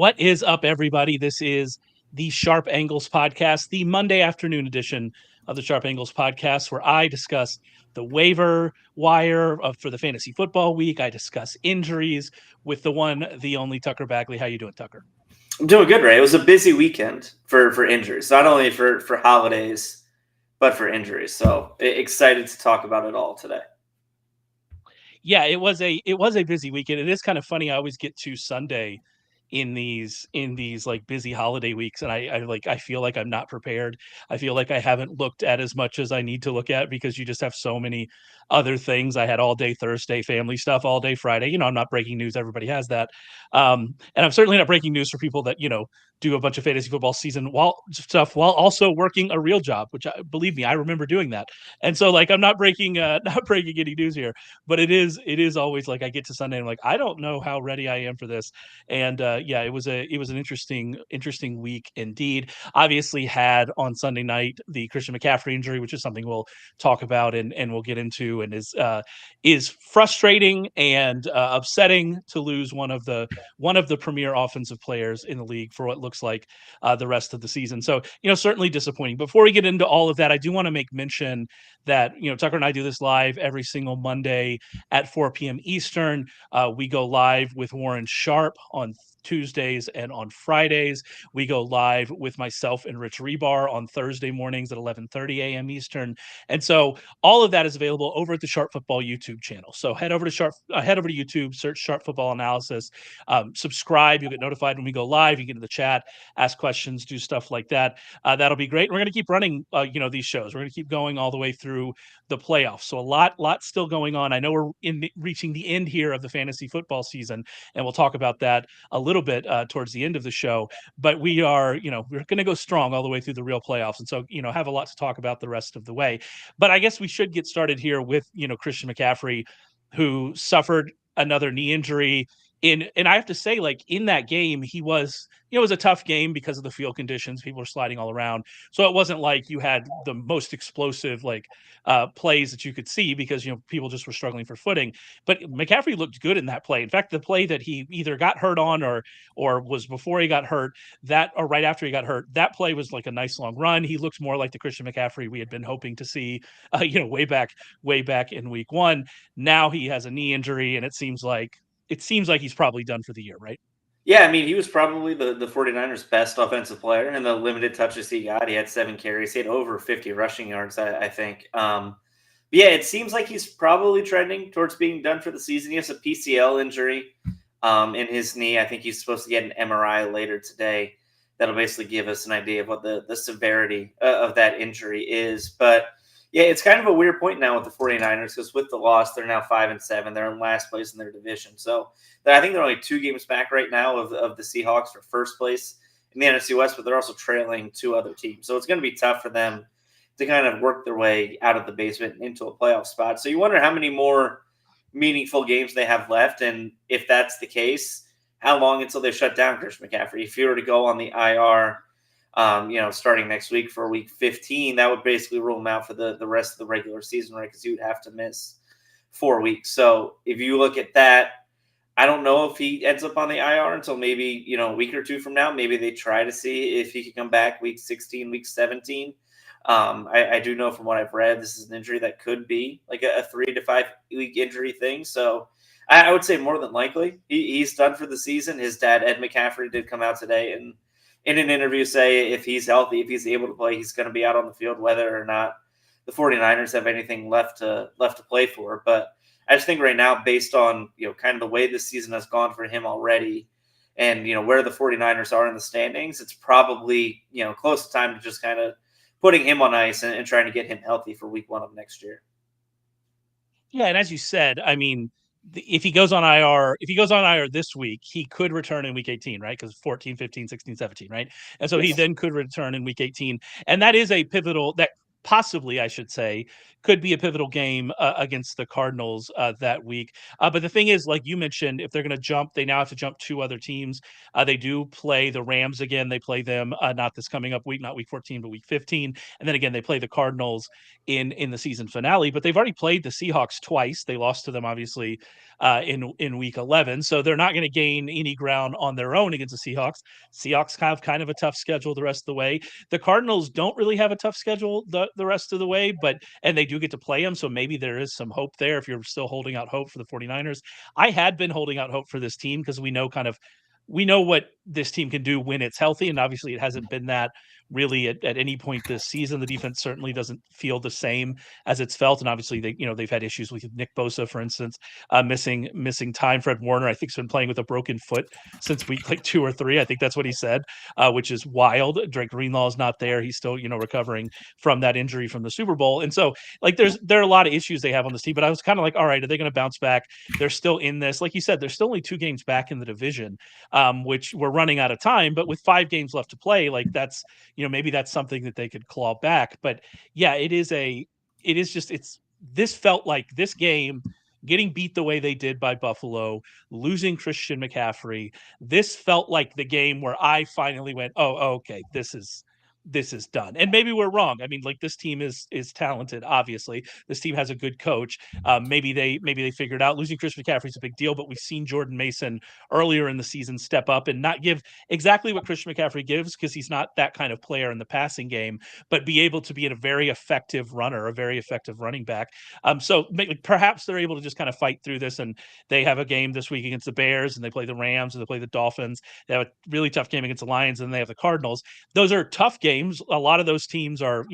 What is up, everybody? This is the Sharp Angles podcast, the Monday afternoon edition of the Sharp Angles podcast, where I discuss the waiver wire for the fantasy football week. I discuss injuries with the one, the only Tucker Bagley. How you doing, Tucker? I'm doing good, Ray. It was a busy weekend for injuries, not only for holidays, but for injuries. So excited to talk about it all today. Yeah, it was a busy weekend. It is kind of funny. I always get to Sunday in these like busy holiday weeks, and I feel like I'm not prepared. I feel like I haven't looked at as much as I need to look at because you just have so many other things. I had all day Thursday family stuff, all day Friday. I'm not breaking news. Everybody has that. And I'm certainly not breaking news for people that do a bunch of fantasy football season while also working a real job, which believe me, I remember doing that. And so like I'm not breaking not breaking any news here, but it is always like I get to Sunday and I'm like, I don't know how ready I am for this. And yeah, it was an interesting week indeed. Obviously, had on Sunday night the Christian McCaffrey injury, which is something we'll talk about and we'll get into, and is frustrating and upsetting to lose one of the premier offensive players in the league for what looks like the rest of the season. So certainly disappointing. Before we get into all of that, I do want to make mention that Tucker and I do this live every single Monday at 4 p.m. Eastern. We go live with Warren Sharp on Tuesdays and on Fridays. We go live with myself and Rich Rebar on Thursday mornings at 11:30 a.m. Eastern. And so all of that is available over at the Sharp Football YouTube channel. So head over to YouTube, search Sharp Football Analysis, subscribe. You'll get notified when we go live. You get in the chat, ask questions, do stuff like that. That'll be great. We're going to keep running, these shows. We're going to keep going all the way through the playoffs. So a lot still going on. I know we're reaching the end here of the fantasy football season, and we'll talk about that a little bit towards the end of the show. But we are, we're going to go strong all the way through the real playoffs, and so have a lot to talk about the rest of the way. But I guess we should get started here with Christian McCaffrey, who suffered another knee injury. And I have to say, like in that game, he was, it was a tough game because of the field conditions. People were sliding all around. So it wasn't like you had the most explosive plays that you could see because people just were struggling for footing. But McCaffrey looked good in that play. In fact, the play that he either got hurt on or was before he got hurt, that or right after he got hurt, that play was like a nice long run. He looked more like the Christian McCaffrey we had been hoping to see, way back in week one. Now he has a knee injury, and it seems like he's probably done for the year, right? Yeah, I mean, he was probably the 49ers' best offensive player in the limited touches he got. He had 7 carries. He had over 50 rushing yards, I think. Yeah, it seems like he's probably trending towards being done for the season. He has a PCL injury in his knee. I think he's supposed to get an MRI later today. That'll basically give us an idea of what the severity of that injury is. But yeah, it's kind of a weird point now with the 49ers because with the loss, they're now 5-7. They're in last place in their division. So I think they're only 2 games back right now of the Seahawks for first place in the NFC West, but they're also trailing 2 other teams. So it's going to be tough for them to kind of work their way out of the basement into a playoff spot. So you wonder how many more meaningful games they have left. And if that's the case, how long until they shut down Christian McCaffrey? If you were to go on the IR, starting next week for week 15, that would basically rule him out for the rest of the regular season, right? Because you would have to miss 4 weeks. So if you look at that, I don't know if he ends up on the IR until maybe, a week or 2 from now. Maybe they try to see if he can come back week 16, week 17. I do know from what I've read, this is an injury that could be like a 3 to 5 week injury thing. So I would say more than likely he's done for the season. His dad, Ed McCaffrey, did come out today and in an interview say if he's healthy, if he's able to play, he's going to be out on the field, whether or not the 49ers have anything left to play for. But I just think right now, based on, kind of the way this season has gone for him already and, where the 49ers are in the standings, it's probably, close to time to just kind of putting him on ice and trying to get him healthy for week 1 of next year. Yeah, and as you said, I mean, if he goes on IR this week, he could return in week 18, right? Because 14, 15, 16, 17, right? And so he then could return in week 18. And that is a pivotal possibly, I should say, could be a pivotal game against the Cardinals that week. But the thing is, like you mentioned, if they're going to jump, they now have to jump two other teams. They do play the Rams again. They play them not this coming up week, not week 14, but week 15. And then again, they play the Cardinals in the season finale. But they've already played the Seahawks twice. They lost to them, obviously, in week 11. So they're not going to gain any ground on their own against the Seahawks. Seahawks have kind of a tough schedule the rest of the way. The Cardinals don't really have a tough schedule the rest of the way, and they do get to play them. So maybe there is some hope there if you're still holding out hope for the 49ers. I had been holding out hope for this team because we know what this team can do when it's healthy. And obviously it hasn't been that really at any point this season. The defense certainly doesn't feel the same as it's felt. And obviously they've had issues with Nick Bosa, for instance, missing time. Fred Warner, I think, has been playing with a broken foot since week like 2 or 3. I think that's what he said, which is wild. Drake Greenlaw is not there. He's still, recovering from that injury from the Super Bowl. And so like there are a lot of issues they have on this team, but I was kind of like, all right, are they going to bounce back? They're still in this. Like you said, they're still only 2 games back in the division, which we're running out of time, but with 5 games left to play, like that's, maybe that's something that they could claw back. But yeah, this felt like this game getting beat the way they did by Buffalo, losing Christian McCaffrey. This felt like the game where I finally went, oh, okay, this is done. And maybe we're wrong. I mean, like this team is talented. Obviously, this team has a good coach. Maybe they figured out losing Chris McCaffrey is a big deal, but we've seen Jordan Mason earlier in the season step up and not give exactly what Christian McCaffrey gives because he's not that kind of player in the passing game, but be able to be a very effective runner, a very effective running back. So perhaps they're able to just kind of fight through this, and they have a game this week against the Bears, and they play the Rams, and they play the Dolphins. They have a really tough game against the Lions, and they have the Cardinals. Those are tough games. A lot of those teams are,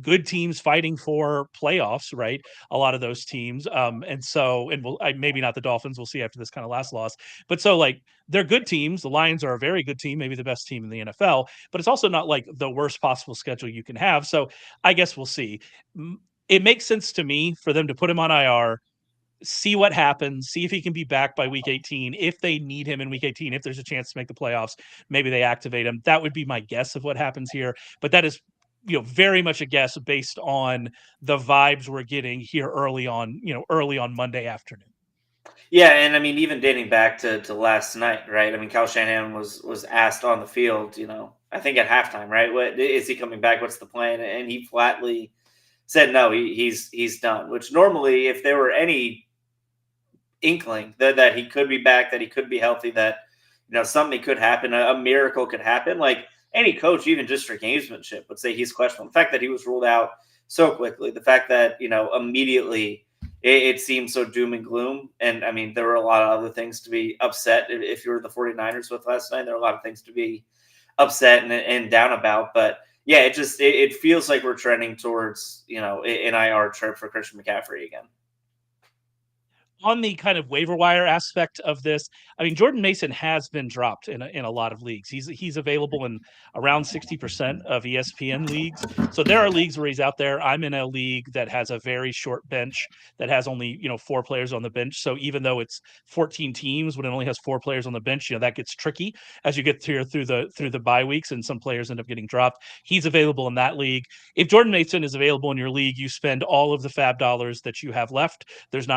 good teams fighting for playoffs, right? A lot of those teams. Maybe not the Dolphins. We'll see after this kind of last loss. But so like they're good teams. The Lions are a very good team, maybe the best team in the NFL, but it's also not like the worst possible schedule you can have. So I guess we'll see. It makes sense to me for them to put him on IR, see what happens, see if he can be back by week 18. If they need him in week 18, if there's a chance to make the playoffs, maybe they activate him. That would be my guess of what happens here. But that is, very much a guess based on the vibes we're getting here early on Monday afternoon. Yeah, and I mean, even dating back to last night, right? I mean, Kyle Shanahan was asked on the field, I think at halftime, right? What is he coming back? What's the plan? And he flatly said no, he's done. Which normally, if there were any inkling that he could be back, that he could be healthy, that something could happen, a miracle could happen, like any coach, even just for gamesmanship, would say he's questionable. The fact that he was ruled out so quickly, the fact that immediately it seemed so doom and gloom. And I mean, there were a lot of other things to be upset if you were the 49ers with last night. There were a lot of things to be upset and down about. But yeah, it feels like we're trending towards an IR trip for Christian McCaffrey again. On the kind of waiver wire aspect of this, I mean, Jordan Mason has been dropped in a lot of leagues. He's available in around 60% of ESPN leagues. So there are leagues where he's out there. I'm in a league that has a very short bench that has only 4 players on the bench. So even though it's 14 teams, when it only has 4 players on the bench, that gets tricky as you get through the bye weeks, and some players end up getting dropped. He's available in that league. If Jordan Mason is available in your league, you spend all of the fab dollars that you have left. There's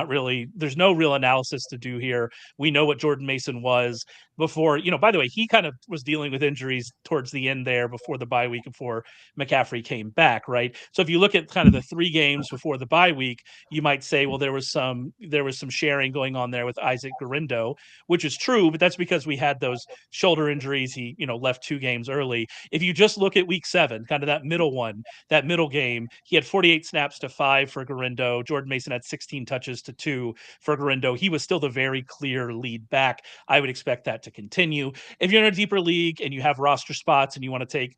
no real analysis to do here. We know what Jordan Mason was before, by the way, he kind of was dealing with injuries towards the end there before the bye week, before McCaffrey came back, right? So if you look at kind of the 3 games before the bye week, you might say, well, there was some sharing going on there with Isaac Guerendo, which is true, but that's because we had those shoulder injuries. He, left 2 games early. If you just look at week 7, kind of that middle game, he had 48 snaps to 5 for Guerendo. Jordan Mason had 16 touches to 2 for Guerendo. He was still the very clear lead back. I would expect that to continue. If you're in a deeper league and you have roster spots and you want to take,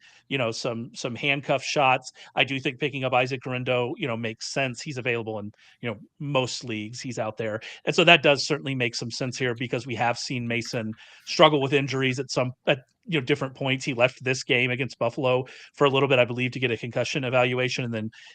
some handcuff shots, I do think picking up Isaac Guerendo, makes sense. He's available in, most leagues. He's out there. And so that does certainly make some sense here because we have seen Mason struggle with injuries at different points. He left this game against Buffalo for a little bit, I believe, to get a concussion evaluation,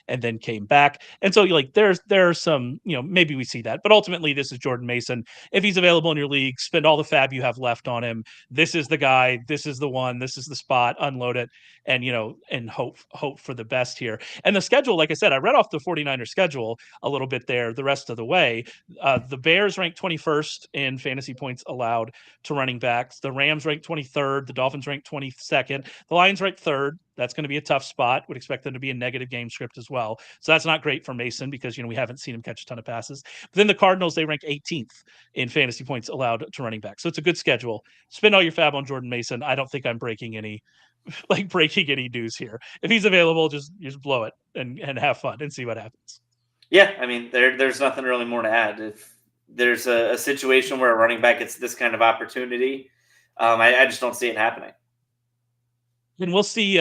and then came back. And so like there's some, maybe we see that, but ultimately this is Jordan Mason. If he's available in your league, spend all the fab you have left on him. This is the guy. This is the one. This is the spot. Unload it, and and hope for the best here. And the schedule, like I said, I read off the 49ers schedule a little bit there the rest of the way. The Bears ranked 21st in fantasy points allowed to running backs. The Rams ranked 23rd. The Dolphins ranked 22nd. The Lions ranked 3rd. That's going to be a tough spot. Would expect them to be a negative game script as well. So that's not great for Mason because, we haven't seen him catch a ton of passes. But then the Cardinals, they rank 18th in fantasy points allowed to running back. So it's a good schedule. Spend all your fab on Jordan Mason. I don't think I'm breaking any news here. If he's available, just blow it and have fun and see what happens. Yeah, I mean, there's nothing really more to add. If there's a situation where a running back gets this kind of opportunity, I just don't see it happening. And we'll see.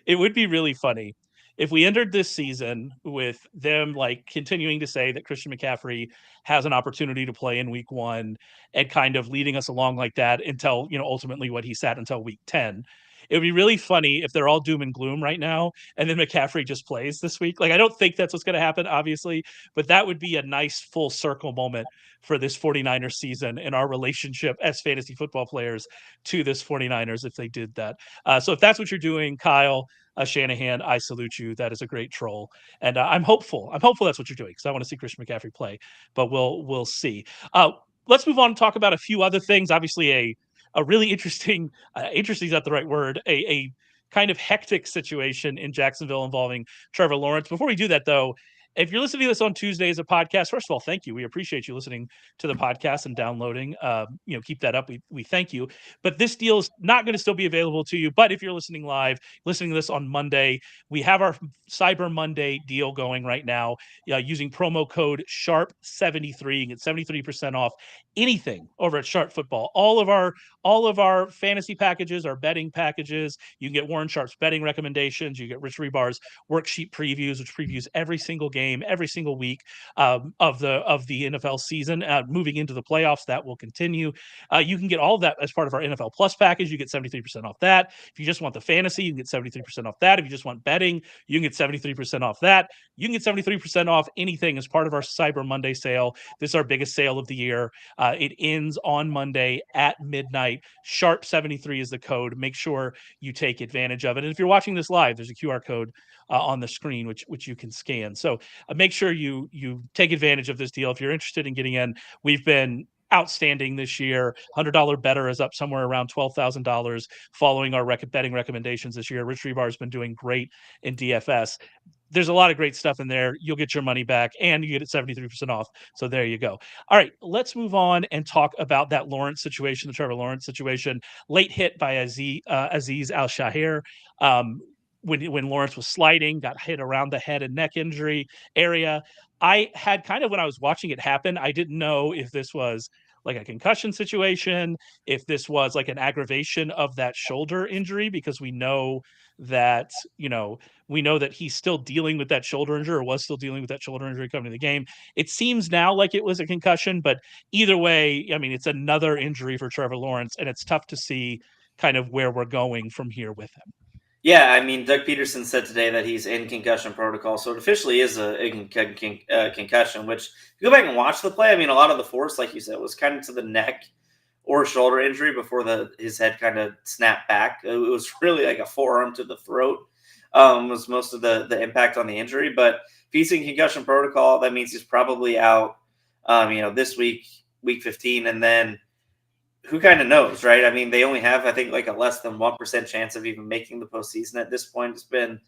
It would be really funny if we entered this season with them like continuing to say that Christian McCaffrey has an opportunity to play in week 1 and kind of leading us along like that until, ultimately what he sat until week 10. It would be really funny if they're all doom and gloom right now and then McCaffrey just plays this week. Like, I don't think that's what's going to happen, obviously, but that would be a nice full circle moment for this 49ers season and our relationship as fantasy football players to this 49ers if they did that. So if that's what you're doing, Kyle, Shanahan, I salute you. That is a great troll, and I'm hopeful. I'm hopeful that's what you're doing because I want to see Christian McCaffrey play. But we'll see. Let's move on and talk about a few other things. Obviously, a really interesting interesting is not the right word. A kind of hectic situation in Jacksonville involving Trevor Lawrence. Before we do that, though, if you're listening to this on Tuesday as a podcast, first of all, thank you. We appreciate you listening to the podcast and downloading. Keep that up. We thank you. But this deal is not going to still be available to you. But if you're listening live, listening to this on Monday, we have our Cyber Monday deal going right now using promo code SHARP73. You get 73% off anything over at Sharp Football. All of our fantasy packages, our betting packages. You can get Warren Sharp's betting recommendations. You get Rich Rebar's worksheet previews, which previews every single game, every single week of the NFL season. Moving into the playoffs, that will continue. You can get all of that as part of our NFL Plus package. You get 73% off that. If you just want the fantasy, you can get 73% off that. If you just want betting, you can get 73% off that. You can get 73% off anything as part of our Cyber Monday sale. This is our biggest sale of the year. It ends on Monday at midnight. Sharp73 is the code. Make sure you take advantage of it. And if you're watching this live, there's a QR code on the screen which you can scan. So make sure you take advantage of this deal. If you're interested in getting in, we've been outstanding this year. $100 better is up somewhere around $12,000 following our betting recommendations this year. Rich Rebar has been doing great in DFS. There's a lot of great stuff in there. You'll get your money back and you get it 73% off. So there you go. All right, let's move on and talk about that Lawrence situation, the Trevor Lawrence situation. Late hit by Aziz Al-Shahir. When Lawrence was sliding, got hit around the head and neck injury area. I had kind of, when I was watching it happen, I didn't know if this was like a concussion situation, if this was like an aggravation of that shoulder injury, because we know that he's still dealing with that shoulder injury or was still dealing with that shoulder injury coming to the game. It seems now like it was a concussion, but either way, I mean, it's another injury for Trevor Lawrence, and it's tough to see kind of where we're going from here with him. Yeah, I mean, Doug Peterson said today that he's in concussion protocol, so it officially is a concussion, which if you go back and watch the play, I mean, a lot of the force, like you said, was kind of to the neck or shoulder injury before his head kind of snapped back. It was really like a forearm to the throat was most of the impact on the injury. But if he's in concussion protocol, that means he's probably out, this week, week 15, and then who kind of knows, right? I mean, they only have, I think, like a less than 1% chance of even making the postseason at this point. It's been,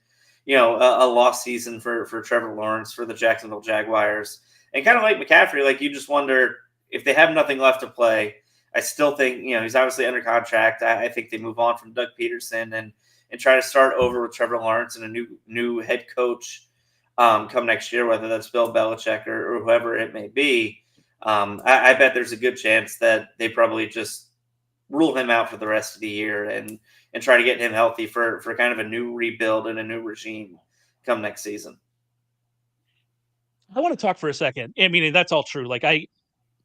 a lost season for Trevor Lawrence, for the Jacksonville Jaguars. And kind of like McCaffrey, like you just wonder if they have nothing left to play. I still think, he's obviously under contract. I think they move on from Doug Peterson and try to start over with Trevor Lawrence and a new head coach come next year, whether that's Bill Belichick or whoever it may be. I bet there's a good chance that they probably just rule him out for the rest of the year and try to get him healthy for kind of a new rebuild and a new regime come next season. I want to talk for a second. I mean, that's all true. Like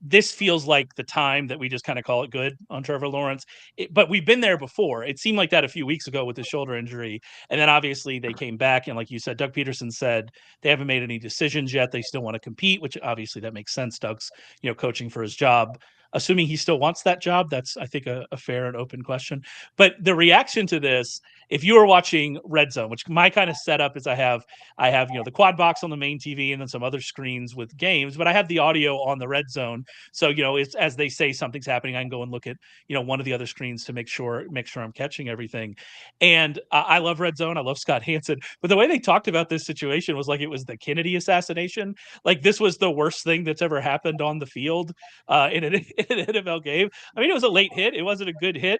this feels like the time that we just kind of call it good on Trevor Lawrence. But we've been there before. It seemed like that a few weeks ago with the shoulder injury. And then obviously they came back. And like you said, Doug Peterson said they haven't made any decisions yet. They still want to compete, which obviously that makes sense. Doug's, coaching for his job. Assuming he still wants that job, that's, I think, a fair and open question. But the reaction to this, if you were watching Red Zone, which my kind of setup is I have the quad box on the main TV and then some other screens with games, but I have the audio on the Red Zone. So, it's, as they say something's happening, I can go and look at, one of the other screens to make sure I'm catching everything. And I love Red Zone. I love Scott Hansen. But the way they talked about this situation was like it was the Kennedy assassination. Like this was the worst thing that's ever happened on the field in an NFL game. I mean, it was a late hit. It wasn't a good hit.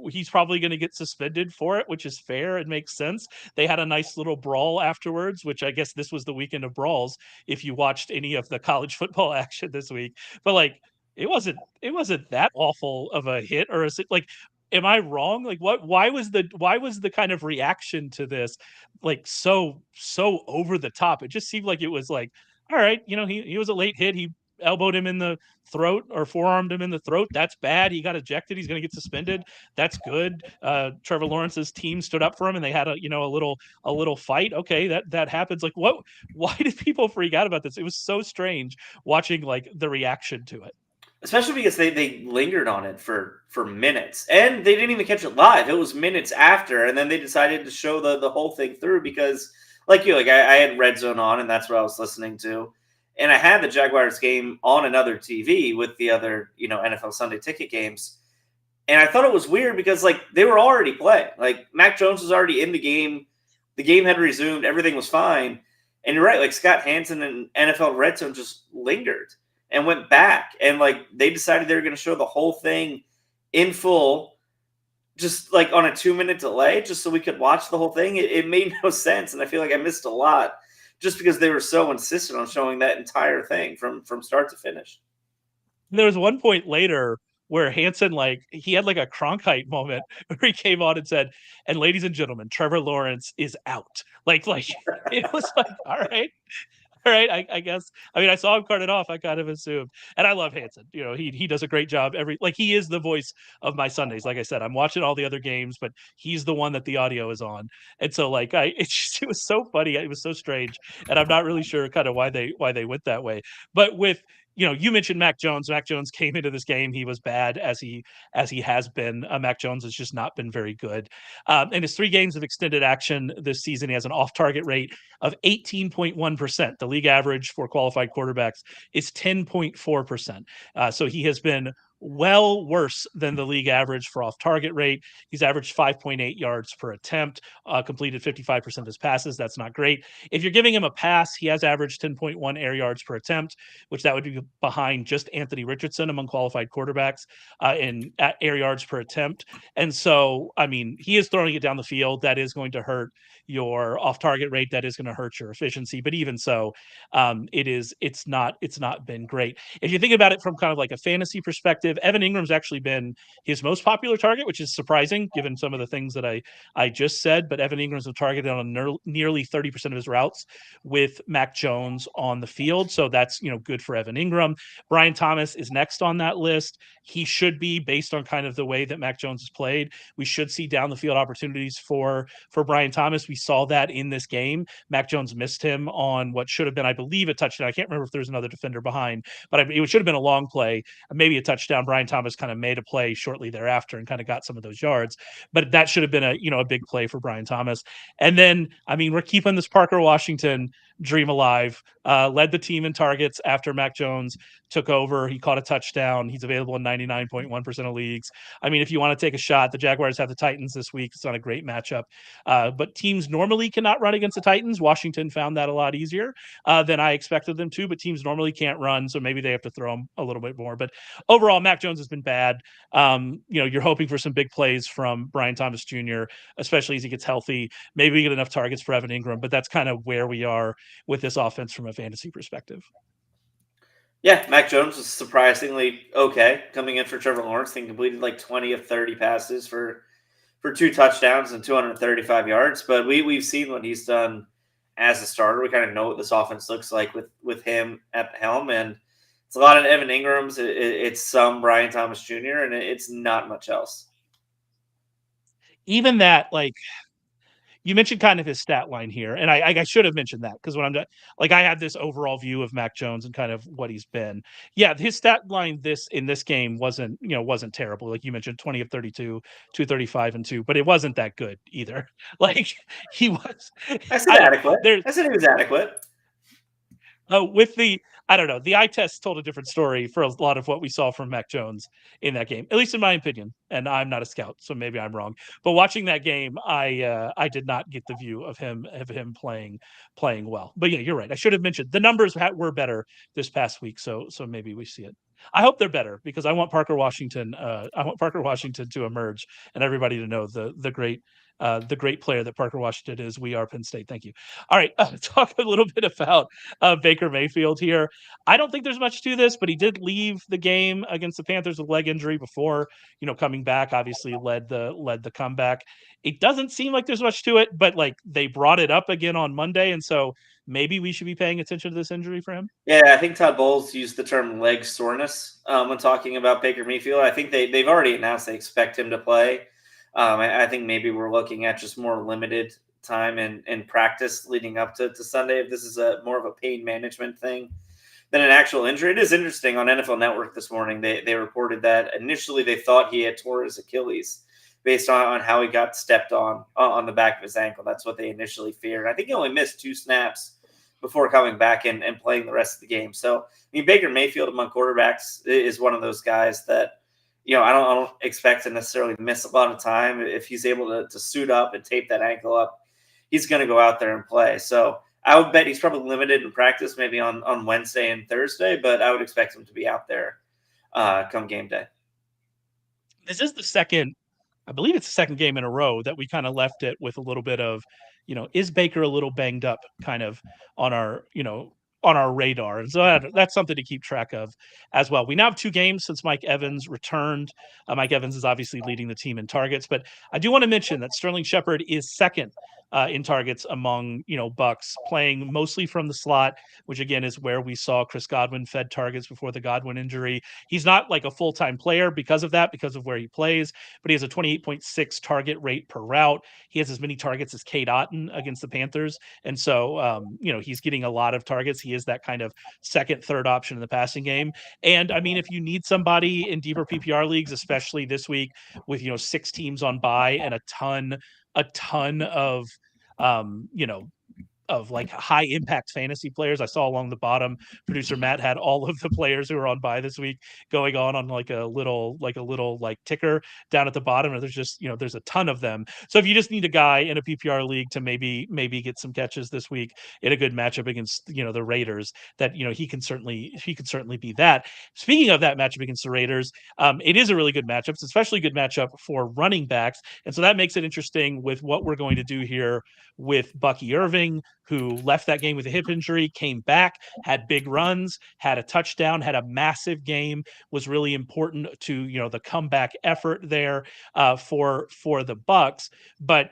He's probably going to get suspended for it, which is fair. It makes sense. They had a nice little brawl afterwards, which I guess this was the weekend of brawls if you watched any of the college football action this week. But like it wasn't that awful of a hit, or is it like, am I wrong? Like why was the kind of reaction to this like so over the top? It just seemed like it was like, all right, he was a late hit. He elbowed him in the throat or forearmed him in the throat. That's bad. He got ejected. He's going to get suspended. That's good. Trevor Lawrence's team stood up for him and they had a little fight. Okay, that happens. Like why did people freak out about this? It was so strange watching like the reaction to it. Especially because they lingered on it for minutes, and they didn't even catch it live. It was minutes after, and then they decided to show the whole thing through because, I had Red Zone on, and that's what I was listening to, and I had the Jaguars game on another TV with the other NFL Sunday Ticket games, and I thought it was weird because they were already playing. Mac Jones was already in the game had resumed, everything was fine, and you're right. Scott Hansen and NFL Red Zone just lingered and went back, and they decided they were going to show the whole thing in full, just on a 2-minute delay, just so we could watch the whole thing. It made no sense, and I feel like I missed a lot just because they were so insistent on showing that entire thing from start to finish. There was one point later where Hansen, he had a Cronkite moment where he came on and said, "And ladies and gentlemen, Trevor Lawrence is out." Like it was like, all right. All right, I guess. I mean, I saw him carted off. I kind of assumed, and I love Hansen. He does a great job. He is the voice of my Sundays. Like I said, I'm watching all the other games, but he's the one that the audio is on. And so, it was so funny. It was so strange, and I'm not really sure kind of why they went that way. But with you mentioned Mac Jones. Mac Jones came into this game. He was bad as he has been. Mac Jones has just not been very good. In his 3 games of extended action this season, he has an off-target rate of 18.1%. The league average for qualified quarterbacks is 10.4%. So he has been well worse than the league average for off-target rate. He's averaged 5.8 yards per attempt, completed 55% of his passes. That's not great. If you're giving him a pass, he has averaged 10.1 air yards per attempt, which that would be behind just Anthony Richardson among qualified quarterbacks in air yards per attempt. And so, I mean, he is throwing it down the field. That is going to hurt your off-target rate. That is going to hurt your efficiency. But even so, it's not been great. If you think about it from kind of like a fantasy perspective, Evan Ingram's actually been his most popular target, which is surprising given some of the things that I just said. But Evan Ingram's targeted on nearly 30% of his routes with Mac Jones on the field. So that's, good for Evan Ingram. Brian Thomas is next on that list. He should be, based on kind of the way that Mac Jones has played. We should see down the field opportunities for Brian Thomas. We saw that in this game. Mac Jones missed him on what should have been, I believe, a touchdown. I can't remember if there's another defender behind, but it should have been a long play, maybe a touchdown. Brian Thomas kind of made a play shortly thereafter and kind of got some of those yards, but that should have been a big play for Brian Thomas. And then, I mean, we're keeping this Parker Washington dream alive. Led the team in targets after Mac Jones took over. He caught a touchdown. He's available in 99.1% of leagues. I mean, if you want to take a shot, the Jaguars have the Titans this week. It's not a great matchup, but teams normally cannot run against the Titans. Washington found that a lot easier than I expected them to, but teams normally can't run, so maybe they have to throw them a little bit more. But overall, Mac Jones has been bad. You're hoping for some big plays from Brian Thomas Jr., especially as he gets healthy. Maybe we get enough targets for Evan Ingram, but that's kind of where we are with this offense from a fantasy perspective. Yeah, Mac Jones was surprisingly okay coming in for Trevor Lawrence. He completed 20 of 30 passes for 2 touchdowns and 235 yards. But we've seen what he's done as a starter. We kind of know what this offense looks like with him at the helm. And It's a lot of Evan Ingrams. It's some Brian Thomas Jr. and it's not much else. Even that, like, you mentioned kind of his stat line here, and I should have mentioned that because when I'm like, I had this overall view of Mac Jones and kind of what he's been. Yeah, his stat line in this game wasn't terrible. Like you mentioned, 20 of 32, 235 and 2, but it wasn't that good either. Like he was, I said adequate. there I said he was adequate. with the I don't know, the eye test told a different story for a lot of what we saw from Mac Jones in that game, at least in my opinion. And I'm not a scout, so maybe I'm wrong. But watching that game, I did not get the view of him playing well. But yeah, you're right. I should have mentioned the numbers were better this past week, so maybe we see it. I hope they're better because I want Parker Washington. I want Parker Washington to emerge and everybody to know the great player that Parker Washington is. We are Penn State. Thank you. All right, talk a little bit about Baker Mayfield here. I don't think there's much to this, but he did leave the game against the Panthers with leg injury before, coming back. Obviously, led the comeback. It doesn't seem like there's much to it, but like they brought it up again on Monday, and so maybe we should be paying attention to this injury for him. Yeah, I think Todd Bowles used the term leg soreness when talking about Baker Mayfield. I think they've already announced they expect him to play. I think maybe we're looking at just more limited time in practice leading up to Sunday. If this is more of a pain management thing than an actual injury. It is interesting on NFL Network this morning. They reported that initially they thought he had tore his Achilles based on how he got stepped on the back of his ankle. That's what they initially feared. I think he only missed 2 snaps before coming back and playing the rest of the game. So, I mean, Baker Mayfield among quarterbacks is one of those guys that, I don't expect to necessarily miss a lot of time. If he's able to suit up and tape that ankle up, he's going to go out there and play. So I would bet he's probably limited in practice, maybe on Wednesday and Thursday, but I would expect him to be out there come game day. This is I believe it's the second game in a row that we kind of left it with a little bit of, is Baker a little banged up kind of on our radar. And so that's something to keep track of as well. We now have 2 games since Mike Evans returned. Mike Evans is obviously leading the team in targets, but I do want to mention that Sterling Shepard is second in targets among, Bucks, playing mostly from the slot, which again is where we saw Chris Godwin fed targets before the Godwin injury. He's not like a full-time player because of where he plays, but he has a 28.6 target rate per route. He has as many targets as Cade Otton against the Panthers. And so, he's getting a lot of targets. He is that kind of second, third option in the passing game. And I mean, if you need somebody in deeper PPR leagues, especially this week with, 6 teams on bye and a ton of of like high impact fantasy players. I saw along the bottom, producer Matt had all of the players who are on bye this week going on like a little ticker down at the bottom. And there's just, there's a ton of them. So if you just need a guy in a PPR league to maybe get some catches this week in a good matchup against, the Raiders, that, he can certainly be that. Speaking of that matchup against the Raiders, it is a really good matchup. It's especially a good matchup for running backs. And so that makes it interesting with what we're going to do here with Bucky Irving, who left that game with a hip injury, came back, had big runs, had a touchdown, had a massive game, was really important to, the comeback effort there for the Bucks. But,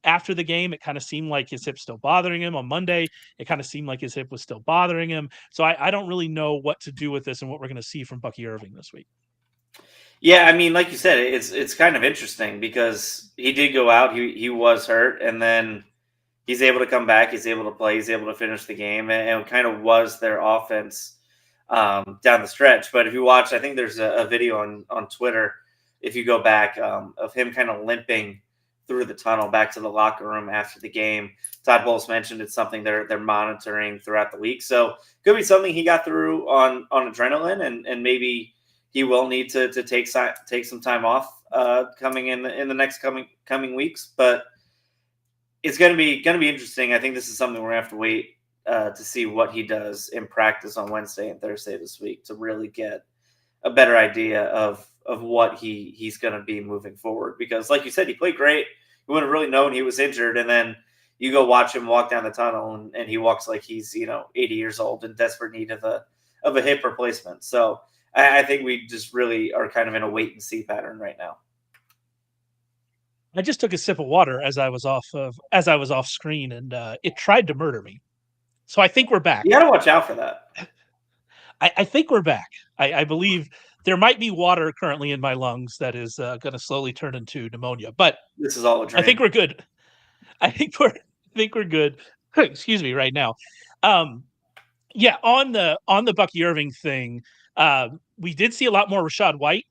after the game, it kind of seemed like his hip's still bothering him. On Monday, it kind of seemed like his hip was still bothering him. So I don't really know what to do with this and what we're going to see from Bucky Irving this week. Yeah, I mean, like you said, it's kind of interesting because he did go out. He was hurt, and then he's able to come back. He's able to play. He's able to finish the game, and it kind of was their offense down the stretch. But if you watch, I think there's a video on Twitter, if you go back, of him kind of limping through the tunnel back to the locker room after the game. Todd Bowles mentioned it's something they're monitoring throughout the week. So could be something he got through on adrenaline, and maybe he will need to take some time off coming in the next coming weeks. But it's going to be interesting. I think this is something we're going to have to wait to see what he does in practice on Wednesday and Thursday this week to really get a better idea of what he's going to be moving forward. Because like you said, he played great. You wouldn't have really known he was injured. And then you go watch him walk down the tunnel and he walks like he's, 80 years old in desperate need of a hip replacement. So I think we just really are kind of in a wait and see pattern right now. I just took a sip of water as I was off screen, and it tried to murder me. So I think we're back. You got to watch out for that. I think we're back. I believe there might be water currently in my lungs that is going to slowly turn into pneumonia, but this is all a dream. I think we're good. I think we're good. Excuse me, right now. Yeah, on the Bucky Irving thing, we did see a lot more Rashod White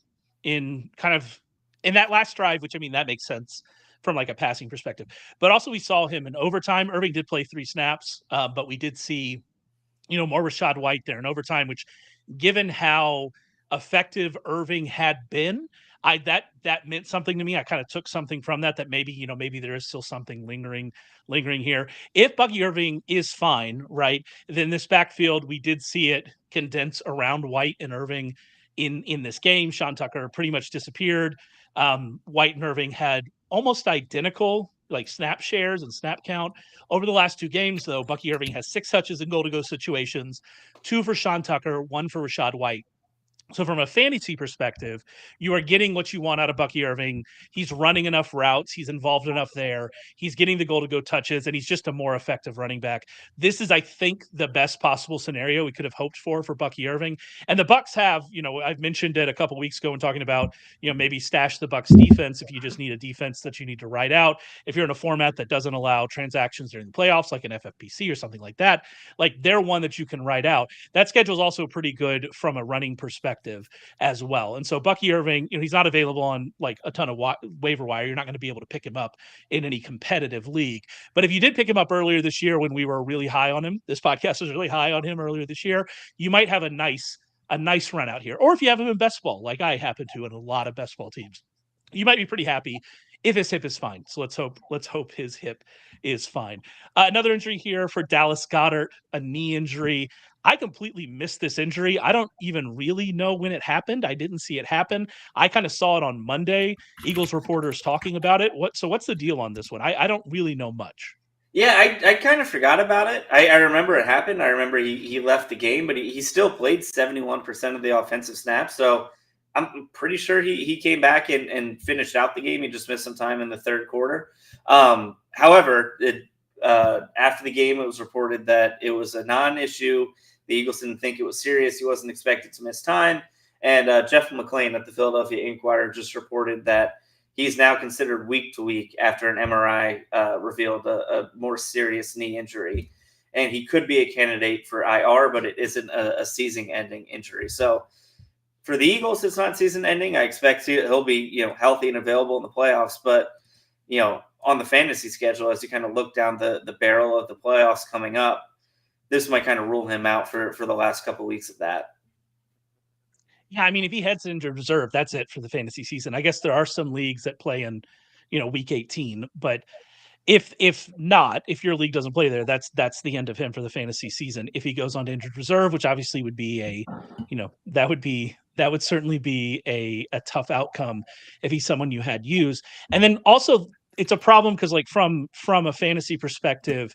in that last drive, which I mean that makes sense from like a passing perspective. But also we saw him in overtime. Irving did play 3 snaps, but we did see more Rashod White there in overtime, which given how effective Irving had been, that meant something to me. I kind of took something from that maybe, maybe there is still something lingering here. If Bucky Irving is fine, right, then this backfield, we did see it condense around White and Irving in this game. Sean Tucker pretty much disappeared. White and Irving had almost identical like snap shares and snap count. Over the last 2 games, though, Bucky Irving has 6 touches in goal-to-go situations, 2 for Sean Tucker, 1 for Rashod White. So from a fantasy perspective, you are getting what you want out of Bucky Irving. He's running enough routes. He's involved enough there. He's getting the goal-to-go touches, and he's just a more effective running back. This is, I think, the best possible scenario we could have hoped for Bucky Irving. And the Bucs have, I've mentioned it a couple weeks ago when talking about, maybe stash the Bucs defense if you just need a defense that you need to ride out. If you're in a format that doesn't allow transactions during the playoffs, like an FFPC or something like that, like they're one that you can ride out. That schedule is also pretty good from a running perspective as well. And so Bucky Irving, he's not available on like a ton of waiver wire. You're not going to be able to pick him up in any competitive league. But if you did pick him up earlier this year when we were really high on him, this podcast was really high on him earlier this year, you might have a nice run out here. Or if you have him in best ball, like I happen to in a lot of best ball teams, you might be pretty happy if his hip is fine. So let's hope his hip is fine. Another injury here for Dallas Goedert, a knee injury. I completely missed this injury. I don't even really know when it happened. I didn't see it happen. I kind of saw it on Monday. Eagles reporters talking about it. What's the deal on this one? I don't really know much. Yeah, I kind of forgot about it. I remember it happened. I remember he left the game, but he still played 71% of the offensive snaps. So I'm pretty sure he came back and finished out the game. He just missed some time in the third quarter. However, after the game, it was reported that it was a non-issue. The Eagles didn't think it was serious. He wasn't expected to miss time. And Jeff McClain at the Philadelphia Inquirer just reported that he's now considered week to week after an MRI revealed a more serious knee injury. And he could be a candidate for IR, but it isn't a season-ending injury. So for the Eagles, it's not season-ending. I expect he'll be healthy and available in the playoffs. But on the fantasy schedule, as you kind of look down the barrel of the playoffs coming up, this might kind of rule him out for the last couple of weeks of that. Yeah, I mean, if he heads into reserve, that's it for the fantasy season. I guess there are some leagues that play in, week 18, but if your league doesn't play there, that's the end of him for the fantasy season. If he goes on to injured reserve, which obviously would be that would certainly be a tough outcome if he's someone you had used. And then also it's a problem because like from a fantasy perspective,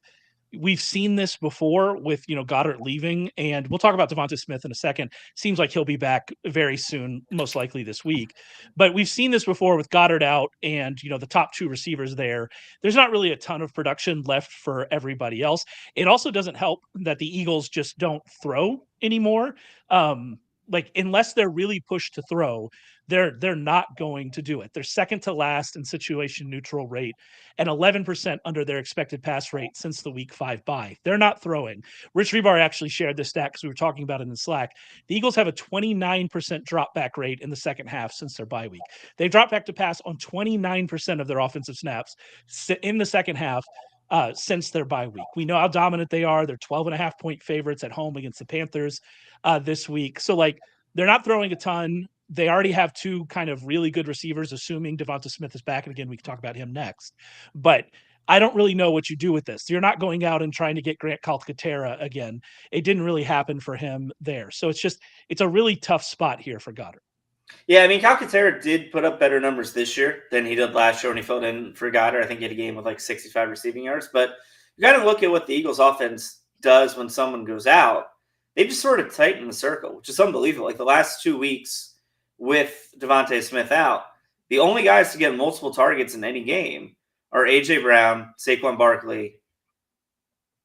we've seen this before with, Goedert leaving, and we'll talk about DeVonta Smith in a second. Seems like he'll be back very soon, most likely this week. But we've seen this before with Goedert out and, the top 2 receivers there. There's not really a ton of production left for everybody else. It also doesn't help that the Eagles just don't throw anymore. Like unless they're really pushed to throw, they're not going to do it. They're second to last in situation neutral rate and 11% under their expected pass rate since the week 5 bye. They're not throwing. Rich Rebar actually shared this stat because we were talking about it in Slack. The Eagles have a 29% drop back rate in the second half since their bye week. They dropped back to pass on 29% of their offensive snaps in the second half. Since their bye week. We know how dominant they are. They're 12.5-point favorites at home against the Panthers this week. So like they're not throwing a ton. They already have 2 kind of really good receivers, assuming DeVonta Smith is back. And again, we can talk about him next. But I don't really know what you do with this. You're not going out and trying to get Grant Calcaterra again. It didn't really happen for him there. So it's a really tough spot here for Goedert. Yeah, I mean, Calcaterra did put up better numbers this year than he did last year when he filled in for Goedert. I think he had a game with like 65 receiving yards. But you got to look at what the Eagles offense does when someone goes out. They just sort of tighten the circle, which is unbelievable. Like the last 2 weeks with DeVonta Smith out, the only guys to get multiple targets in any game are A.J. Brown, Saquon Barkley,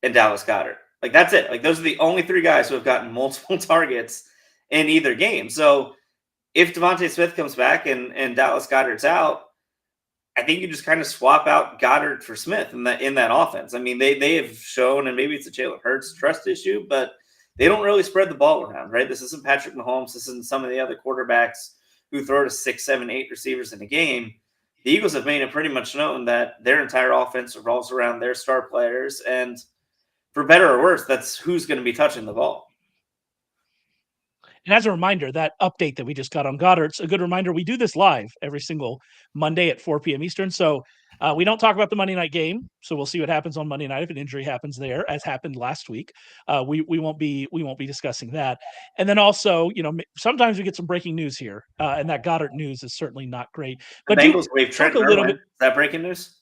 and Dallas Goedert. Like that's it. Like those are the only three guys who have gotten multiple targets in either game. So if DeVonta Smith comes back and Dallas Goedert's out, I think you just kind of swap out Goedert for Smith in that offense. I mean, they have shown, and maybe it's a Jalen Hurts trust issue, but they don't really spread the ball around, right? This isn't Patrick Mahomes. This isn't some of the other quarterbacks who throw to 6, 7, 8 receivers in a game. The Eagles have made it pretty much known that their entire offense revolves around their star players, and for better or worse, that's who's going to be touching the ball. And as a reminder, that update that we just got on Goddard's a good reminder. We do this live every single Monday at 4 p.m. Eastern. So we don't talk about the Monday night game. So we'll see what happens on Monday night if an injury happens there, as happened last week. We won't be discussing that. And then also, sometimes we get some breaking news here, and that Goedert news is certainly not great. But the Bengals wave Trent Irwin. Is that breaking news?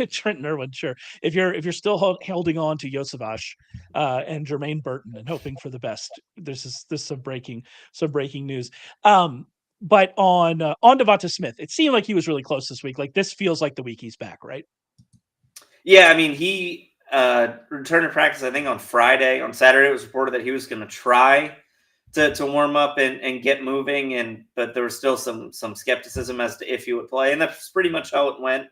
Trent Irwin, sure. If you're still holding on to Yosavash and Jermaine Burton and hoping for the best, this is some breaking news. But on DeVonta Smith, it seemed like he was really close this week. Like this feels like the week he's back, right? Yeah, I mean he returned to practice. I think on Friday. On Saturday, it was reported that he was going to try to warm up and get moving, but there was still some skepticism as to if he would play, and that's pretty much how it went.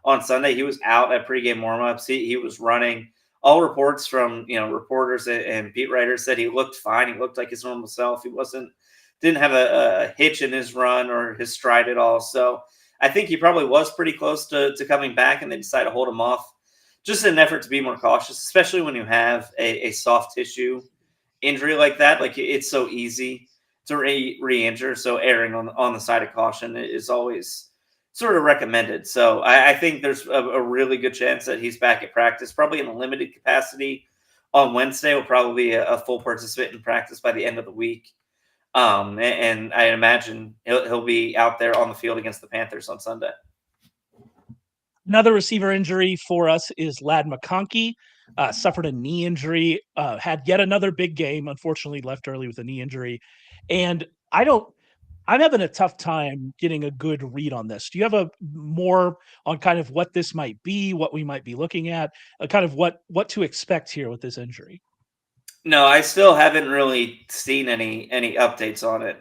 On Sunday, he was out at pregame warmups. He was running. All reports from reporters and beat writers said he looked fine. He looked like his normal self. He didn't have a hitch in his run or his stride at all. So I think he probably was pretty close to coming back, and they decided to hold him off just in an effort to be more cautious, especially when you have a soft tissue injury like that. Like it's so easy to re-injure. So erring on the side of caution is always sort of recommended. So I think there's a really good chance that he's back at practice, probably in a limited capacity on Wednesday. Will probably be a full participant in practice by the end of the week. And I imagine he'll be out there on the field against the Panthers on Sunday. Another receiver injury for us is Lad McConkey. Suffered a knee injury, had yet another big game, unfortunately left early with a knee injury. And I'm having a tough time getting a good read on this. Do you have a more on kind of what this might be, what we might be looking at, kind of what to expect here with this injury? No, I still haven't really seen any updates on it.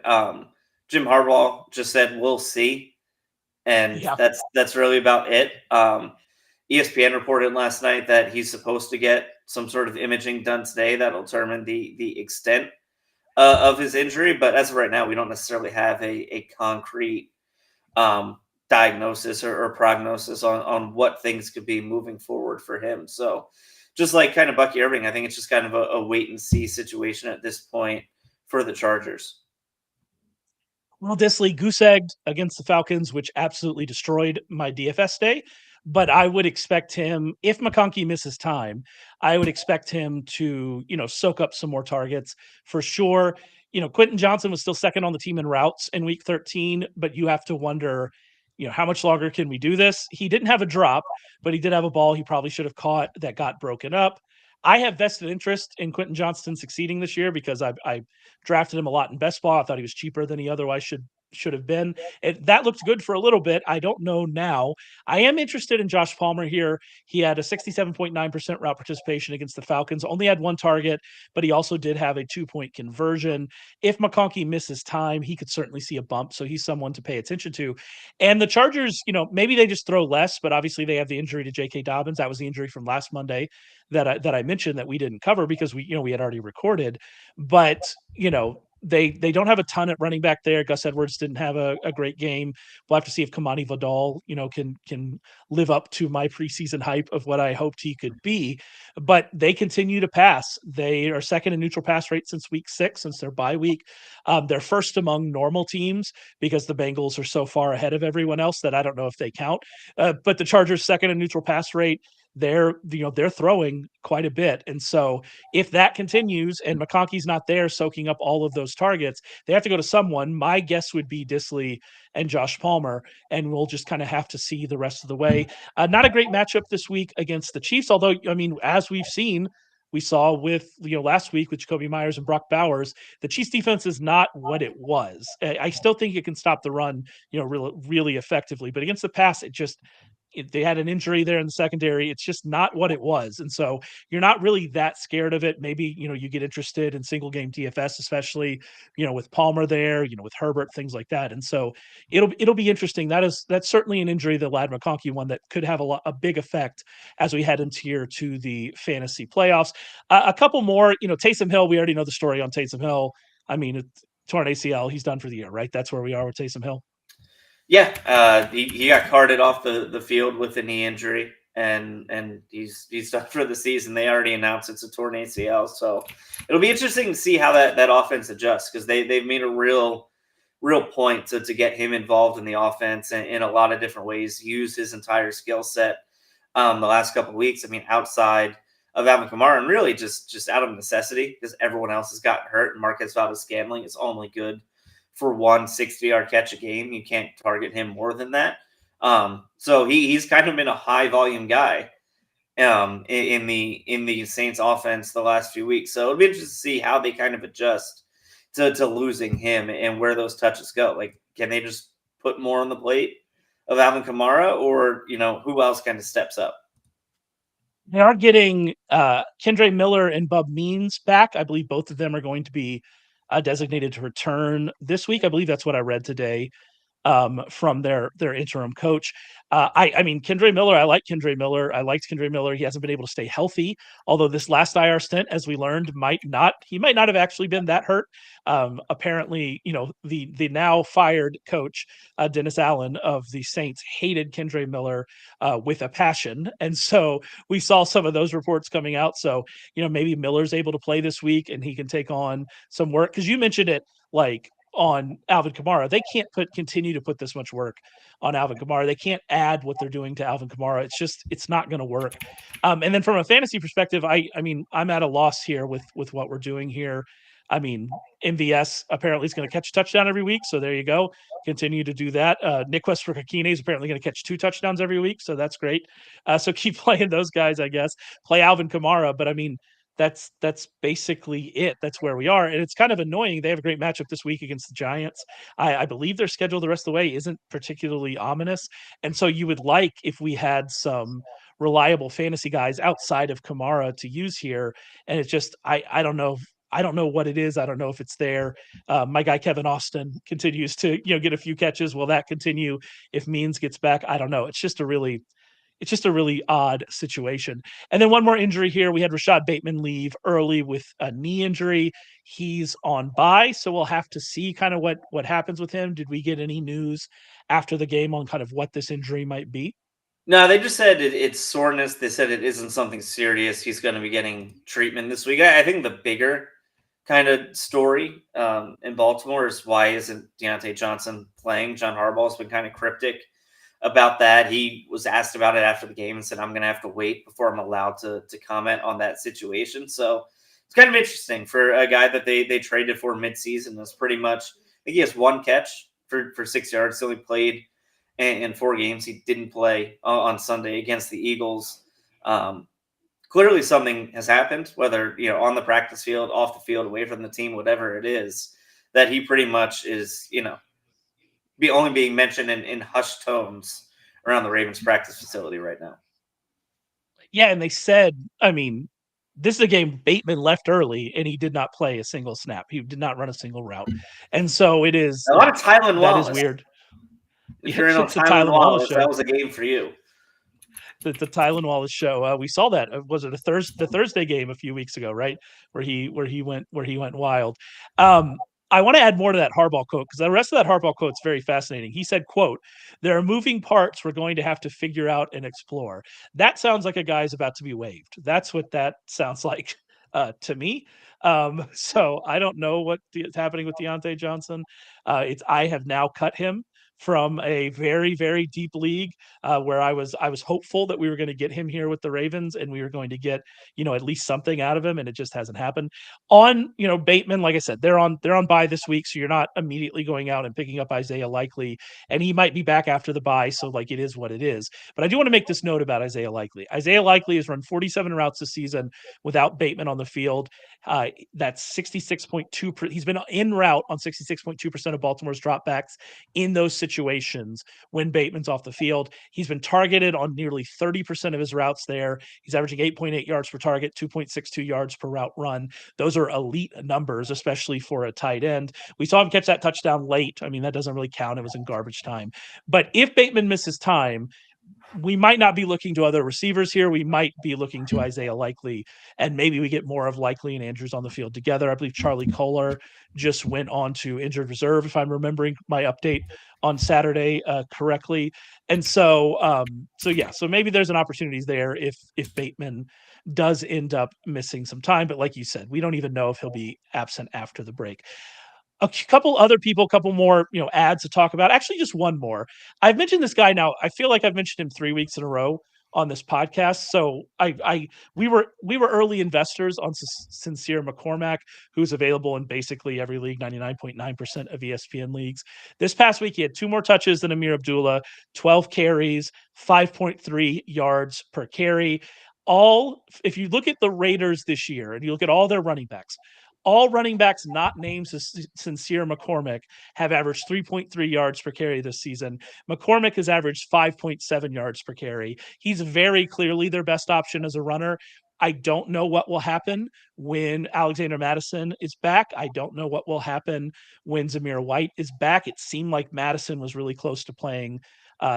Jim Harbaugh just said we'll see, and that's really about it. ESPN reported last night that he's supposed to get some sort of imaging done today that'll determine the extent of his injury, but as of right now, we don't necessarily have a concrete diagnosis or prognosis on what things could be moving forward for him. So just like kind of Bucky Irving, I think it's just kind of a wait and see situation at this point for the Chargers. Well, Disley goose-egged against the Falcons, which absolutely destroyed my DFS day. But I would expect him, if McConkey misses time, I would expect him to, soak up some more targets for sure. Quentin Johnson was still second on the team in routes in week 13, but you have to wonder, how much longer can we do this? He didn't have a drop, but he did have a ball he probably should have caught that got broken up. I have vested interest in Quentin Johnston succeeding this year because I drafted him a lot in best ball. I thought he was cheaper than he otherwise should have been. That looked good for a little bit. I don't know now. I am interested in Josh Palmer here. He had a 67.9% route participation against the Falcons, only had one target, but he also did have a 2-point conversion. If McConkey misses time, he could certainly see a bump. So he's someone to pay attention to. And the Chargers, maybe they just throw less, but obviously they have the injury to J.K. Dobbins. That was the injury from last Monday that I mentioned that we didn't cover because we had already recorded. But, they don't have a ton at running back there. Gus Edwards didn't have a great game. We'll have to see if Kamani Vidal, can live up to my preseason hype of what I hoped he could be. But they continue to pass. They are second in neutral pass rate since week 6, since their bye week. They're first among normal teams because the Bengals are so far ahead of everyone else that I don't know if they count. But the Chargers second in neutral pass rate. They're throwing quite a bit. And so if that continues and McConkey's not there soaking up all of those targets, they have to go to someone. My guess would be Disley and Josh Palmer, and we'll just kind of have to see the rest of the way. Not a great matchup this week against the Chiefs, although, as we've seen, we saw with, last week with Jacoby Myers and Brock Bowers, the Chiefs defense is not what it was. I still think it can stop the run, really, really effectively, but against the pass, they had an injury there in the secondary. It's just not what it was. And so you're not really that scared of it. Maybe, you get interested in single game DFS, especially, with Palmer there, with Herbert, things like that. And so it'll be interesting. That's certainly an injury, the Lad McConkey one, that could have a big effect as we head into here to the fantasy playoffs. A couple more, Taysom Hill, we already know the story on Taysom Hill. I mean, torn ACL, he's done for the year, right? That's where we are with Taysom Hill. Yeah, he got carted off the field with a knee injury, and he's done for the season. They already announced it's a torn ACL, so it'll be interesting to see how that offense adjusts, because they've made a real point to get him involved in the offense in a lot of different ways. Use his entire skill set the last couple of weeks. I mean, outside of Alvin Kamara, and really just out of necessity, because everyone else has gotten hurt, and Marquez Valdez-Scantling is only good for 1 60-yard catch a game. You can't target him more than that. So he's kind of been a high volume guy in the Saints offense the last few weeks. So it'll be interesting to see how they kind of adjust to losing him and where those touches go. Like, can they just put more on the plate of Alvin Kamara, or who else kind of steps up? They are getting Kendre Miller and Bub Means back. I believe both of them are going to be designated to return this week. I believe that's what I read today from their interim coach. I mean, Kendre Miller, I like Kendre Miller. I liked Kendre Miller. He hasn't been able to stay healthy, although this last IR stint, as we learned, he might not have actually been that hurt. Apparently, the now fired coach, Dennis Allen of the Saints, hated Kendre Miller with a passion. And so we saw some of those reports coming out. So, maybe Miller's able to play this week and he can take on some work. Because you mentioned it, like, on Alvin Kamara. They can't continue to put this much work on Alvin Kamara. They can't add what they're doing to Alvin Kamara. It's not going to work. And then from a fantasy perspective, I mean, I'm at a loss here with what we're doing here. I mean, MVS apparently is going to catch a touchdown every week. So there you go. Continue to do that. Nick Westbrook-Akine is apparently going to catch 2 touchdowns every week. So that's great. So keep playing those guys, I guess. Play Alvin Kamara. But I mean, that's basically it. That's where we are. And it's kind of annoying. They have a great matchup this week against the Giants. I believe their schedule the rest of the way isn't particularly ominous. And so you would like if we had some reliable fantasy guys outside of Kamara to use here. And it's just, I don't know. I don't know what it is. I don't know if it's there. My guy, Kevin Austin, continues to, get a few catches. Will that continue if Means gets back? I don't know. It's just a really odd situation. And then one more injury here. We had Rashod Bateman leave early with a knee injury. He's on bye, so we'll have to see kind of what happens with him. Did we get any news after the game on kind of what this injury might be? No, they just said it's soreness. They said it isn't something serious. He's going to be getting treatment this week. I think the bigger kind of story in Baltimore is, why isn't Deontay Johnson playing? John Harbaugh's been kind of cryptic about that. He was asked about it after the game and said, I'm going to have to wait before I'm allowed to comment on that situation. So it's kind of interesting for a guy that they traded for midseason. That's pretty much, I think he has 1 catch for 6 yards. He only played in 4 games. He didn't play on Sunday against the Eagles. Clearly something has happened, whether, on the practice field, off the field, away from the team, whatever it is, that he pretty much is, only being mentioned in hushed tones around the Ravens practice facility right now. Yeah, and they said, I mean, this is a game Bateman left early and he did not play a single snap. He did not run a single route. And so it is a lot of Tylan Wallace. That is weird. If you're in on Tylan Wallace, that was a game for you. The Tylan Wallace show. We saw that. Was it the Thursday game a few weeks ago, right? Where he went wild. I want to add more to that Harbaugh quote, because the rest of that Harbaugh quote is very fascinating. He said, quote, "There are moving parts we're going to have to figure out and explore." That sounds like a guy's about to be waived. That's what that sounds like to me. So I don't know what is happening with Deontay Johnson. I have now cut him from a very, very deep league where I was hopeful that we were going to get him here with the Ravens and we were going to get, at least something out of him, and it just hasn't happened. On, Bateman, like I said, they're on bye this week, so you're not immediately going out and picking up Isaiah Likely, and he might be back after the bye, so like it is what it is. But I do want to make this note about Isaiah Likely. Isaiah Likely has run 47 routes this season without Bateman on the field. That's 66.2%. He's been in route on 66.2% of Baltimore's dropbacks in those situations. situations when Bateman's off the field. He's been targeted on nearly 30% of his routes there. He's averaging 8.8 yards per target, 2.62 yards per route run. Those are elite numbers, especially for a tight end. We saw him catch that touchdown late. I mean, that doesn't really count. It was in garbage time. But if Bateman misses time, we might not be looking to other receivers here. We might be looking to Isaiah Likely, and maybe we get more of Likely and Andrews on the field together. I believe Charlie Kolar just went on to injured reserve, if I'm remembering my update on Saturday correctly. And so maybe there's an opportunity there if Bateman does end up missing some time. But like you said, we don't even know if he'll be absent after the break. A couple other people, a couple more, ads to talk about. Actually, just one more. I've mentioned this guy now. I feel like I've mentioned him 3 weeks in a row on this podcast. So we were early investors on Sincere McCormick, who's available in basically every league, 99.9% of ESPN leagues. This past week, he had 2 more touches than Amir Abdullah, 12 carries, 5.3 yards per carry. If you look at the Raiders this year and you look at all their running backs, all running backs not named Sincere McCormick have averaged 3.3 yards per carry this season. McCormick has averaged 5.7 yards per carry. He's very clearly their best option as a runner. I don't know what will happen when Alexander Mattison is back. I don't know what will happen when Zamir White is back. It seemed like Mattison was really close to playing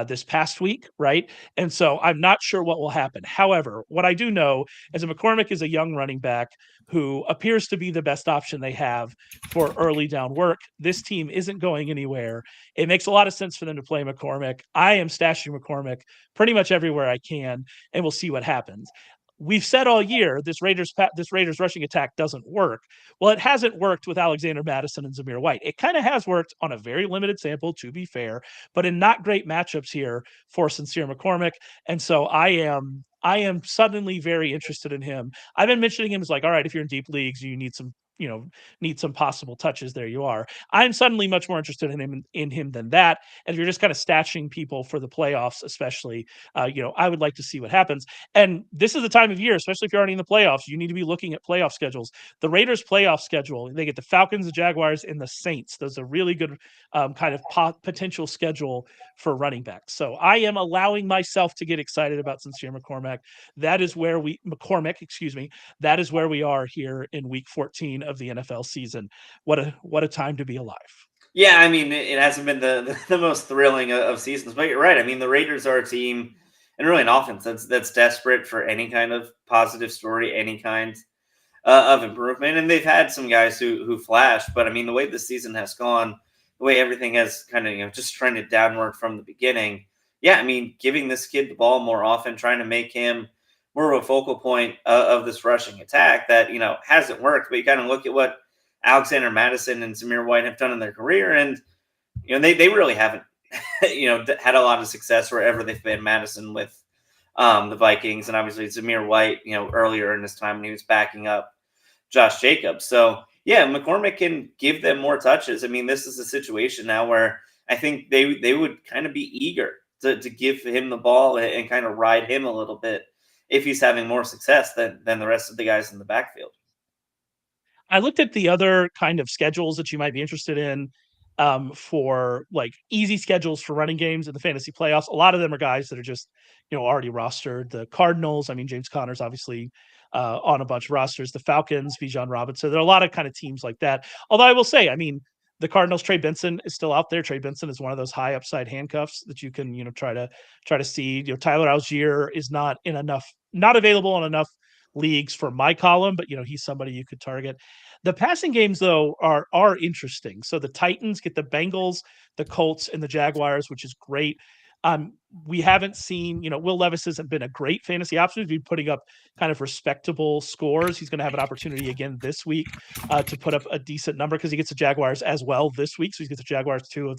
this past week, right? And so I'm not sure what will happen. However, what I do know is that McCormick is a young running back who appears to be the best option they have for early down work. This team isn't going anywhere. It makes a lot of sense for them to play McCormick. I am stashing McCormick pretty much everywhere I can, and we'll see what happens. We've said all year this Raiders rushing attack doesn't work. Well, it hasn't worked with Alexander Mattison and Zamir White. It kind of has worked on a very limited sample, to be fair, but in not great matchups here for Sincere McCormick. And so I am suddenly very interested in him. I've been mentioning him as like, all right, if you're in deep leagues, you need some possible touches. There you are. I'm suddenly much more interested in him than that. And if you're just kind of stashing people for the playoffs, especially, I would like to see what happens. And this is the time of year, especially if you're already in the playoffs, you need to be looking at playoff schedules. The Raiders playoff schedule, they get the Falcons, the Jaguars, and the Saints. Those are really good kind of potential schedule for running backs. So I am allowing myself to get excited about Sincere McCormick. That is where we are here in week 14 of the NFL season. What a time to be alive. Yeah, I mean, it hasn't been the most thrilling of seasons, but you're right. I mean, the Raiders are a team and really an offense that's desperate for any kind of positive story, any kind of improvement. And they've had some guys who flashed, but I mean, the way the season has gone, the way everything has kind of just trended downward from the beginning. Yeah, I mean, giving this kid the ball more often, trying to make him more of a focal point of this rushing attack that, hasn't worked. But you kind of look at what Alexander Mattison and Zamir White have done in their career, and, they really haven't, had a lot of success wherever they've been. Mattison with the Vikings, and obviously Zamir White, earlier in his time when he was backing up Josh Jacobs. So, yeah, McCormick can give them more touches. I mean, this is a situation now where I think they would kind of be eager to give him the ball and kind of ride him a little bit if he's having more success than the rest of the guys in the backfield. I looked at the other kind of schedules that you might be interested in for like easy schedules for running games in the fantasy playoffs. A lot of them are guys that are just, already rostered. The Cardinals, I mean, James Conner's obviously on a bunch of rosters. The Falcons, Bijan Robinson. There are a lot of kind of teams like that. Although I will say, I mean, the Cardinals, Trey Benson is still out there. Trey Benson is one of those high upside handcuffs that you can, try to see. Tyler Algier is not available in enough leagues for my column, but he's somebody you could target. The passing games though are interesting. So the Titans get the Bengals, the Colts, and the Jaguars, which is great. We haven't seen, Will Levis hasn't been a great fantasy option. He's been putting up kind of respectable scores. He's going to have an opportunity again this week to put up a decent number because he gets the Jaguars as well this week. So he gets the Jaguars 2 of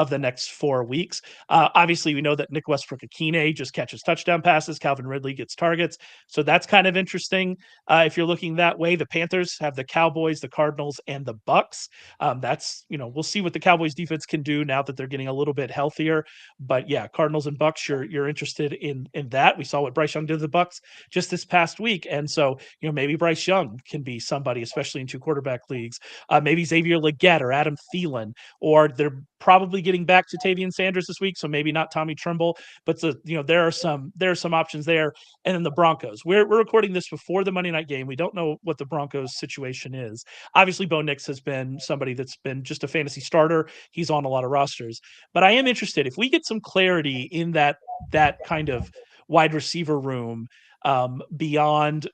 the next 4 weeks. Obviously, we know that Nick Westbrook-Akine just catches touchdown passes. Calvin Ridley gets targets. So that's kind of interesting if you're looking that way. The Panthers have the Cowboys, the Cardinals, and the Bucks. We'll see what the Cowboys defense can do now that they're getting a little bit healthier. But yeah, Cardinals and Bucks, you're interested in that. We saw what Bryce Young did to the Bucks just this past week, and so maybe Bryce Young can be somebody, especially in 2 quarterback leagues. Maybe Xavier Legette or Adam Thielen, or they're probably getting back to Tavian Sanders this week, so maybe not Tommy Tremble, but there are some options there. And then the Broncos. We're recording this before the Monday night game. We don't know what the Broncos situation is. Obviously, Bo Nix has been somebody that's been just a fantasy starter. He's on a lot of rosters. But I am interested, if we get some clarity in that kind of wide receiver room, beyond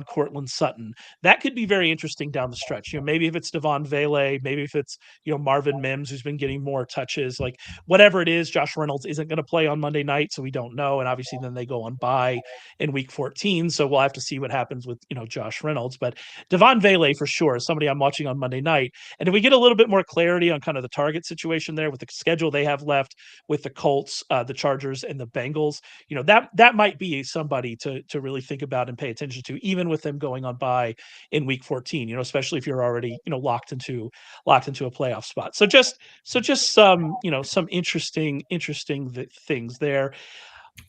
Cortland Sutton, that could be very interesting down the stretch. Maybe if it's Devon Vele, maybe if it's Marvin Mims, who's been getting more touches, like whatever it is. Josh Reynolds isn't going to play on Monday night, so we don't know. And obviously then they go on bye in week 14, so we'll have to see what happens with Josh Reynolds. But Devon Vele for sure is somebody I'm watching on Monday night. And if we get a little bit more clarity on kind of the target situation there with the schedule they have left with the Colts, the Chargers, and the Bengals, that might be somebody to really think about and pay attention to, even with them going on bye in week 14, especially if you're already locked into a playoff spot. So just some some interesting things there.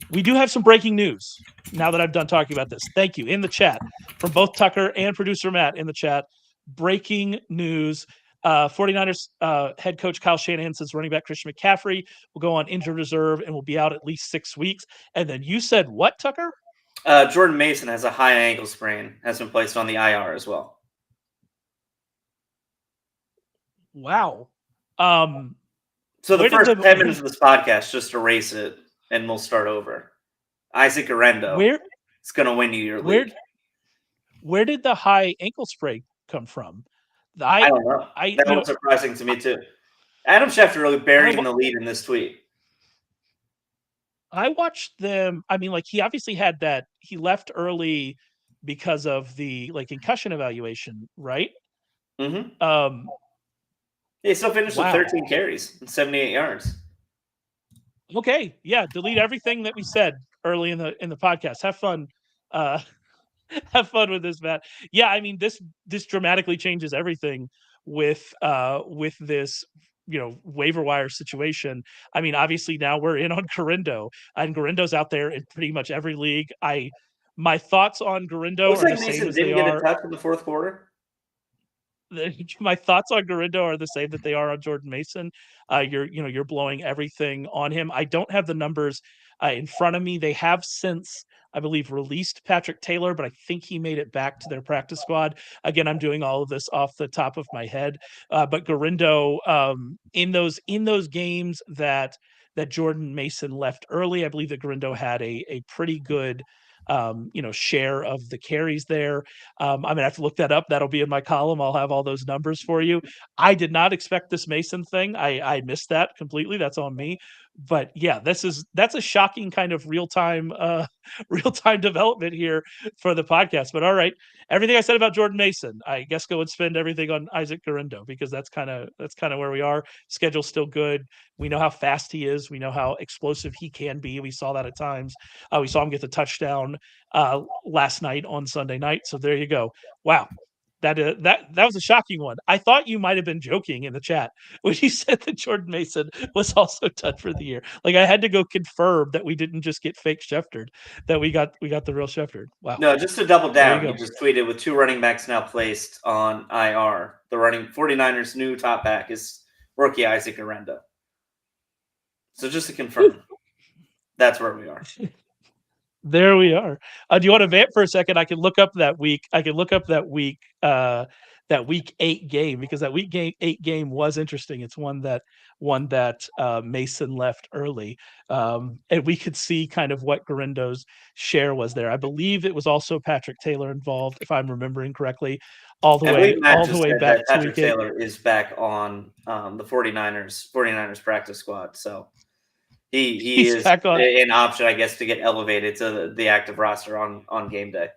We do have some breaking news now that I'm done talking about this. Thank you. In the chat from both Tucker and producer Matt in the chat, breaking news. 49ers head coach Kyle Shanahan says running back Christian McCaffrey will go on injured reserve and will be out at least 6 weeks. And then you said what, Tucker? Jordan Mason has a high ankle sprain, has been placed on the IR as well. Wow. So the first 10 minutes of this podcast, just erase it, and we'll start over. Isaac Guerendo is going to win you your league. Where did the high ankle sprain come from? I don't know. That was surprising to me, too. Adam Schefter really buried in the lead in this tweet. I watched them. I mean, he obviously had that. He left early because of the concussion evaluation, right? Mm-hmm. He still finished with 13 carries and 78 yards. Okay, yeah. Delete everything that we said early in the podcast. Have fun. Have fun with this, Matt. Yeah, I mean this dramatically changes everything with this waiver wire situation. I mean, obviously now we're in on Guerendo, and Guerendo's out there in pretty much every league. My thoughts on Guerendo are the same as they are. Didn't get a touch in the fourth quarter. My thoughts on Guerendo are the same that they are on Jordan Mason. You're blowing everything on him. I don't have the numbers in front of me. They have since, I believe, released Patrick Taylor, but I think he made it back to their practice squad. Again, I'm doing all of this off the top of my head. But Guerendo, in those games that Jordan Mason left early, I believe that Guerendo had a pretty good share of the carries there. I'm gonna have to look that up. That'll be in my column. I'll have all those numbers for you. I did not expect this Mason thing. I missed that completely. That's on me. But yeah, that's a shocking kind of real-time development here for the podcast. But all right, everything I said about Jordan Mason, I guess go and spend everything on Isaac Guerendo, because that's kind of where we are. Schedule's still good. We know how fast he is. We know how explosive he can be. We saw that at times. We saw him get the touchdown last night on Sunday night. So there you go. Wow. That was a shocking one. I thought you might have been joking in the chat when you said that Jordan Mason was also done for the year. I had to go confirm that we didn't just get fake Schefter, that we got the real Schefter. Wow. No, just to double down, he just tweeted with 2 running backs now placed on IR. The 49ers' new top back is rookie Isaac Guerendo. So just to confirm, that's where we are. There we are. Do you want to vamp for a second? I can look up that week. That week 8 game, because that week 8 game was interesting. It's one that Mason left early, and we could see kind of what Guerendo's share was there. I believe it was also Patrick Taylor involved, if I'm remembering correctly. All the way back. Patrick Taylor is back on the 49ers practice squad, so. He is an option, I guess, to get elevated to the active roster on game day.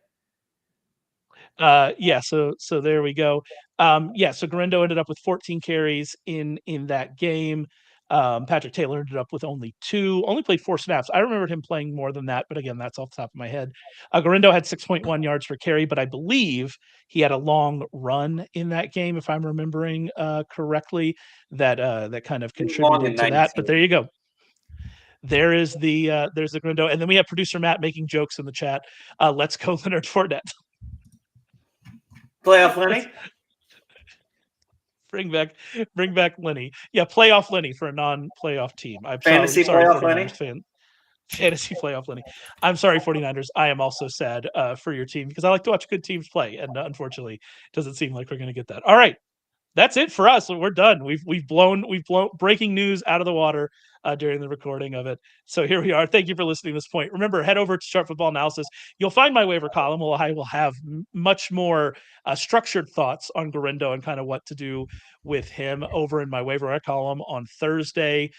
So there we go. So Guerendo ended up with 14 carries in that game. Patrick Taylor ended up with only 2, only played 4 snaps. I remembered him playing more than that, but again, that's off the top of my head. Guerendo had 6.1 yards per carry, but I believe he had a long run in that game, if I'm remembering correctly, that kind of contributed to that. But there you go. there's the Guerendo, and then we have producer Matt making jokes in the chat. Let's go Leonard Fournette. Playoff Lenny. Bring back Lenny. Yeah, playoff Lenny for a non-playoff team. I'm Fantasy sorry, playoff 49ers Lenny. fan. Fantasy playoff Lenny. I'm sorry, 49ers. I am also sad for your team because I like to watch good teams play, and unfortunately, it doesn't seem like we're going to get that. All right, that's it for us. We're done. We've blown breaking news out of the water during the recording of it. So here we are. Thank you for listening to this point. Remember, head over to Sharp Football Analysis. You'll find my waiver column. Well, I will have much more structured thoughts on Guerendo and kind of what to do with him over in my waiver column on Thursday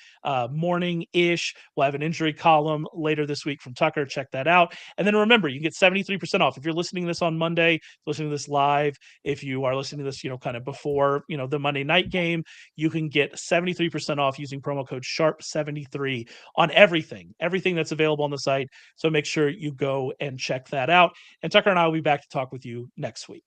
morning ish. We'll have an injury column later this week from Tucker. Check that out. And then remember, you can get 73% off if you're listening to this on Monday, listening to this live. If you are listening to this, kind of before, the Monday night game, you can get 73% off using promo code SHARP73 on everything that's available on the site. So make sure you go and check that out. And Tucker and I will be back to talk with you next week.